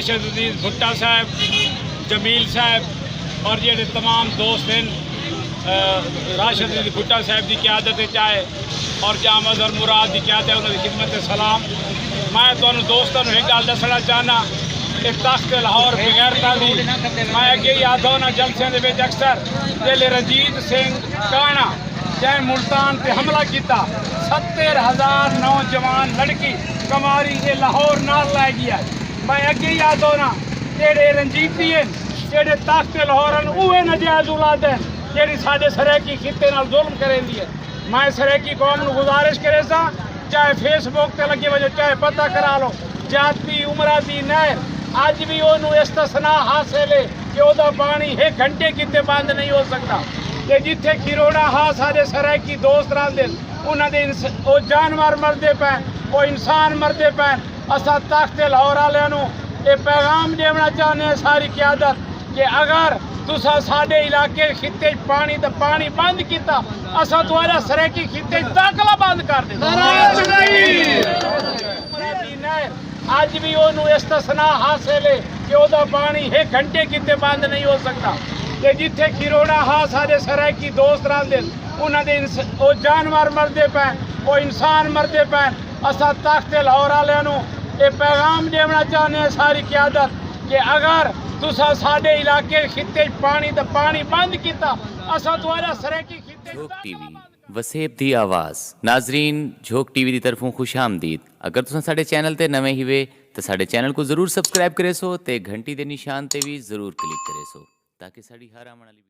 राशिद अजीज भुट्टा साहब, जमील साहब और जेडे तमाम दोस्त हैं राशिद अजीज भुट्टा साहब की क्यादत चाहे और जाम अजहर मुराद की क्यादत है उन्होंने खिदमत सलाम। मैं तुहानू दोस्तों एक गल दसना चाहना, एक तख्त लाहौर बगैरता दी मैं अगे ही आता ना जलसियां दे विच अक्सर जिहले रंजीत सिंह काणा जै मुल्तान पर हमला किया 70,000 नौजवान लड़की कमारी ये लाहौर नाल लै गया। मैं अगे ही आता ना जेडे रंजीती हैं जेडे तख्त लाहौर उहे नजायज औलाद हैं जेडी साडे सरैकी खिते नाल जुल्म करेंदी है। मैं सरैकी कौम नूं गुजारिश करे सा, चाहे फेसबुक ते लगे वजो चाहे पता करा लो, जाती उमरा दी नहर अज भी ओनू इस्तसना हासिल है कि ओदा पानी 1 घंटे किते बंद नहीं हो सकता। ते जिथे खिरोड़ा हा साडे सरैकी दोस्त रहिंदे उन्हां दे ओ जानवर मरदे पे, ओ इंसान मरदे पे। असां तख्त लाहौर वालियां नूं ये पैगाम देना चाहते सारी क्यादत कि अगर तुसा साडे इलाके खिते पानी दा पानी बंद किया असां तुहाडा सरैकी खिते दाखला बंद कर देना। अज भी ओनू इस्तसना हासिल है कि ओदा पानी 1 घंटे किते बंद नहीं हो सकता। ते जिथे खिरोड़ा हा साडे सरैकी दोस्त रहिंदे उन्हां दे ओ जानवर मरदे पे, ओ इंसान मरदे पे। असां तख्त लाहौर वालियां नूं ये पैगाम देना चाहते सारी क्यादत कि अगर तुसा साडे इलाके खिते पानी दा पानी बंद किया असां तुहाडा सरैकी खिते झोक टीवी वसेब दी आवाज़। नाजरीन झोक टीवी की तरफों खुश आमदीद। अगर तुम साडे चैनल ते नवे ही वे तो साडे चैनल को जरूर सबसक्राइब करे सो ते घंटी दे निशान ते भी जरूर क्लिक करे सो ताकि साड़ी हर आने वाली